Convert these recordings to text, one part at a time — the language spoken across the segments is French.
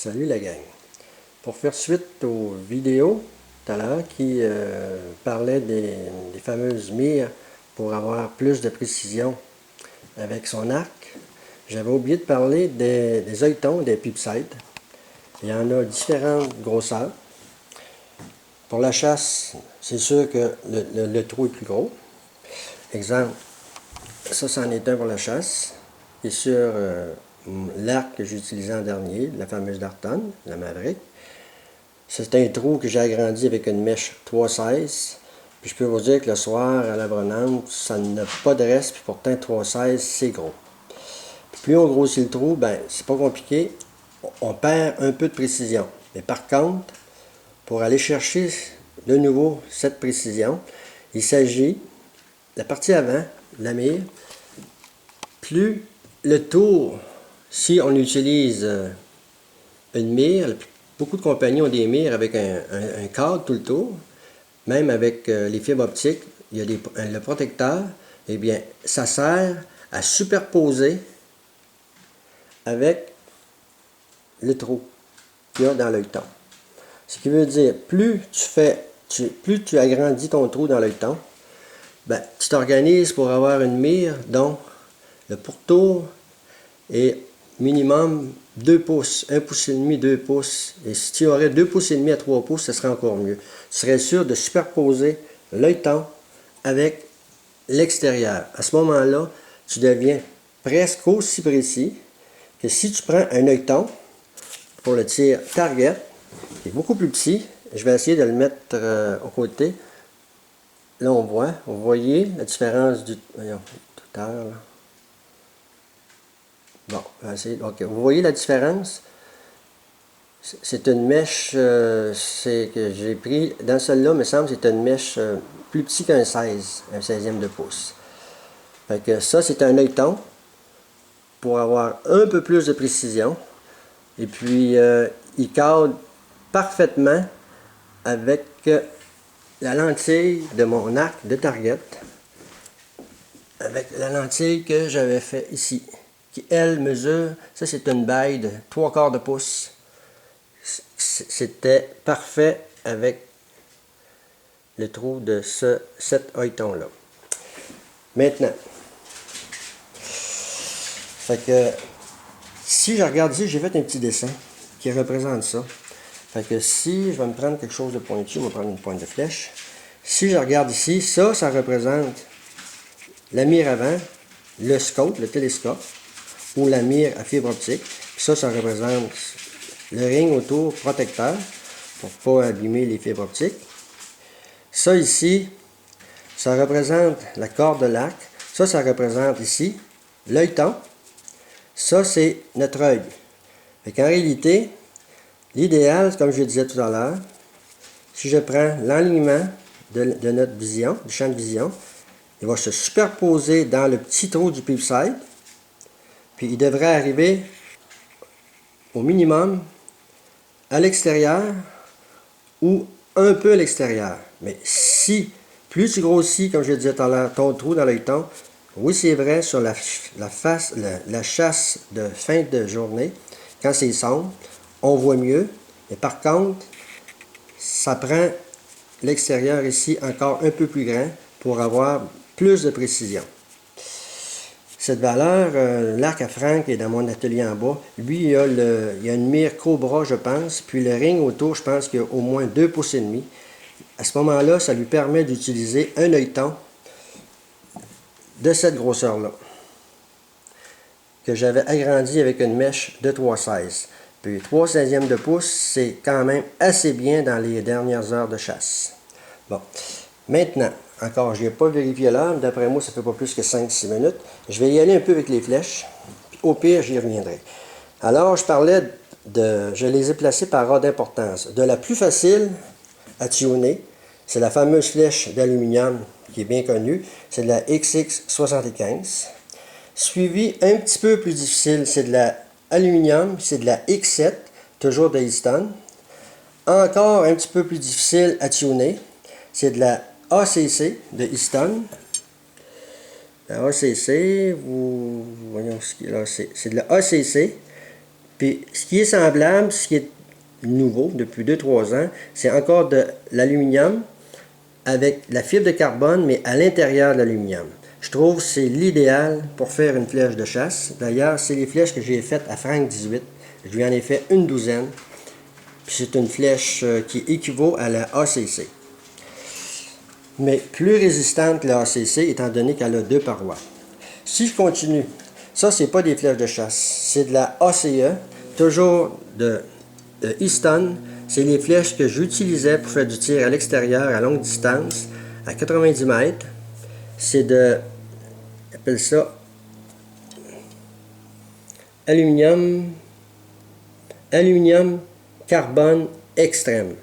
Salut la gang. Pour faire suite aux vidéos tout à l'heure qui parlaient des fameuses mires pour avoir plus de précision avec son arc, j'avais oublié de parler des œilletons, des pipesight. Il y en a différentes grosseurs. Pour la chasse, c'est sûr que le trou est plus gros. Exemple, ça c'en est un pour la chasse. Et sur l'arc que j'ai utilisé en dernier, la fameuse Darton, la Maverick, c'est un trou que j'ai agrandi avec une mèche 3,16. Puis je peux vous dire que le soir, à la Brenante, ça n'a pas de reste, puis pourtant 3,16, c'est gros. Puis plus on grossit le trou, ben c'est pas compliqué, on perd un peu de précision. Mais par contre, pour aller chercher de nouveau cette précision, il s'agit, la partie avant, la mire, plus le tour, si on utilise une mire, beaucoup de compagnies ont des mires avec un cadre tout le tour, même avec les fibres optiques, il y a le protecteur, eh bien, ça sert à superposer avec le trou qu'il y a dans l'œilleton. Ce qui veut dire, plus tu agrandis ton trou dans l'œilleton, ben, tu t'organises pour avoir une mire dont le pourtour est minimum 2 pouces, 1 pouce et demi, 2 pouces. Et si tu aurais 2 pouces et demi à 3 pouces, ce serait encore mieux. Tu serais sûr de superposer l'œilleton avec l'extérieur. À ce moment-là, tu deviens presque aussi précis que si tu prends un œilleton pour le tir target, qui est beaucoup plus petit. Je vais essayer de le mettre au côté. Là, on voit. Vous voyez la différence du... Voyons, tout à l'heure, là. Bon, on va essayer. OK. Vous voyez la différence? C'est une mèche que j'ai pris. Dans celle-là, il me semble que c'est une mèche plus petit qu'un 16, un 16e de pouce. Fait que ça, c'est un œilleton pour avoir un peu plus de précision. Et puis, il cadre parfaitement avec la lentille de mon arc de target, avec la lentille que j'avais fait ici, qui elle mesure, ça c'est une baille de 3/4 de pouce. C'était parfait avec le trou de cet œilleton là. Maintenant, fait que si je regarde ici, j'ai fait un petit dessin qui représente ça. Fait que si je vais me prendre quelque chose de pointu, je vais prendre une pointe de flèche. Si je regarde ici, ça représente la mire avant, le scope, le télescope, ou la mire à fibre optique. Puis ça représente le ring autour protecteur pour ne pas abîmer les fibres optiques. Ça ici, ça représente la corde de l'arc. Ça représente ici l'œilleton. Ça, c'est notre œil. Fait qu'en réalité, l'idéal, comme je le disais tout à l'heure, si je prends l'alignement de notre vision, du champ de vision, il va se superposer dans le petit trou du pipesight, puis il devrait arriver au minimum à l'extérieur ou un peu à l'extérieur. Mais si, plus tu grossis, comme je le disais tout à l'heure, ton trou dans l'œilleton, oui c'est vrai sur la chasse de fin de journée, quand c'est sombre, on voit mieux, mais par contre, ça prend l'extérieur ici encore un peu plus grand pour avoir plus de précision. Cette valeur, l'arc à franc qui est dans mon atelier en bas, lui, il y a une mire Cobra, je pense, puis le ring autour, je pense qu'il y a au moins 2 pouces et demi. À ce moment-là, ça lui permet d'utiliser un œilleton de cette grosseur-là, que j'avais agrandi avec une mèche de 3,16. Puis 3/16e de pouce, c'est quand même assez bien dans les dernières heures de chasse. Bon, maintenant, encore, je n'ai pas vérifié l'heure, d'après moi, ça ne fait pas plus que 5-6 minutes. Je vais y aller un peu avec les flèches, puis au pire, j'y reviendrai. Alors, je parlais je les ai placés par ordre d'importance. De la plus facile à tuner, c'est la fameuse flèche d'aluminium qui est bien connue, c'est de la XX75. Suivi un petit peu plus difficile, c'est de la aluminium, c'est de la X7, toujours de Easton. Encore un petit peu plus difficile à tuner, c'est de la ACC de Easton. La ACC, voyons ce qu'il y a là, c'est de la ACC. Puis ce qui est semblable, ce qui est nouveau depuis 2-3 ans, c'est encore de l'aluminium avec la fibre de carbone, mais à l'intérieur de l'aluminium. Je trouve que c'est l'idéal pour faire une flèche de chasse. D'ailleurs, c'est les flèches que j'ai faites à Frank 18. Je lui en ai fait une douzaine. Puis c'est une flèche qui équivaut à la ACC. Mais plus résistante que la ACC, étant donné qu'elle a 2 parois. Si je continue, ça, c'est pas des flèches de chasse. C'est de la ACE, toujours de Easton. C'est les flèches que j'utilisais pour faire du tir à l'extérieur à longue distance, à 90 mètres. C'est de, on appelle ça, aluminium carbone extrême.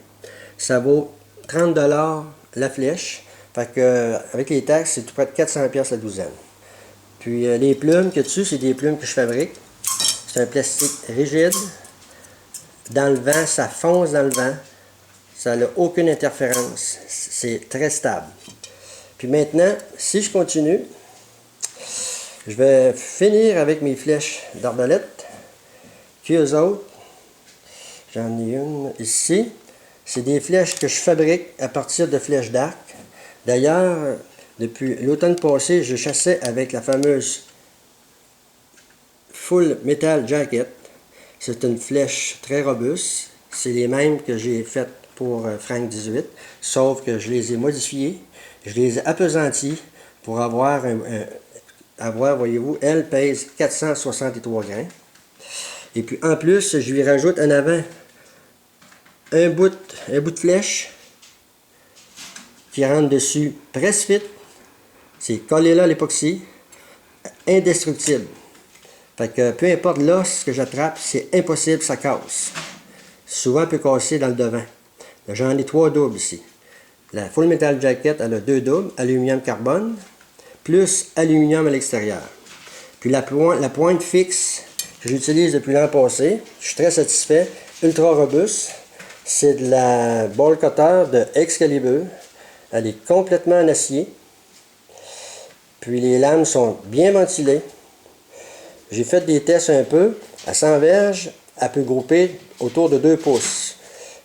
Ça vaut 30 $ la flèche. Fait que, avec les taxes, c'est tout près de 400 $ la douzaine. Puis les plumes que dessus, c'est des plumes que je fabrique. C'est un plastique rigide. Dans le vent, ça fonce dans le vent. Ça n'a aucune interférence. C'est très stable. Puis maintenant, si je continue, je vais finir avec mes flèches d'arbalète. Puis eux autres, j'en ai une ici. C'est des flèches que je fabrique à partir de flèches d'arc. D'ailleurs, depuis l'automne passé, je chassais avec la fameuse Full Metal Jacket. C'est une flèche très robuste. C'est les mêmes que j'ai faites pour Frank 18, sauf que je les ai modifiées. Je les ai appesanties pour avoir, voyez-vous, elle pèse 463 grains. Et puis en plus, je lui rajoute en avant un bout de flèche qui rentre dessus presse fit. C'est collé là à l'époxy, indestructible. Fait que peu importe l'os que j'attrape, c'est impossible, ça casse. Souvent, elle peut casser dans le devant. J'en ai 3 doubles ici. La Full Metal Jacket, elle a 2 doubles, aluminium carbone, plus aluminium à l'extérieur. Puis la pointe fixe que j'utilise depuis l'an passé, je suis très satisfait, ultra robuste. C'est de la ball cutter de Excalibur. Elle est complètement en acier. Puis les lames sont bien ventilées. J'ai fait des tests un peu. À 100 verges, elle peut grouper autour de 2 pouces.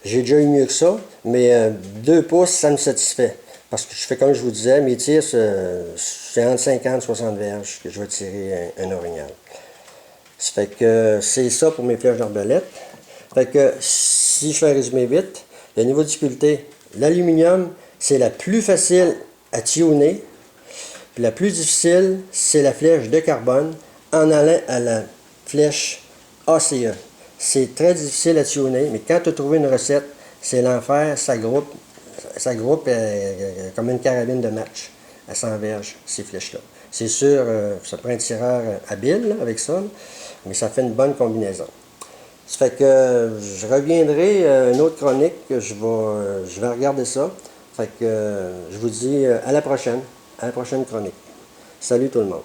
J'ai déjà eu mieux que ça, mais 2 pouces, ça me satisfait. Parce que je fais comme je vous disais, mes tirs, c'est entre 50 et 60 verges que je vais tirer un orignal. Ça fait que c'est ça pour mes flèches d'arbalète. Fait que si je fais un résumé vite, le niveau de difficulté, l'aluminium, c'est la plus facile à tuner. Puis la plus difficile, c'est la flèche de carbone en allant à la flèche ACE. C'est très difficile à tuner, mais quand tu as trouvé une recette, c'est l'enfer, ça groupe comme une carabine de match à 100 verges, ces flèches-là. C'est sûr, ça prend un tireur habile là, avec ça, mais ça fait une bonne combinaison. Ça fait que je reviendrai une autre chronique, je vais regarder ça. Fait que je vous dis à la prochaine chronique. Salut tout le monde.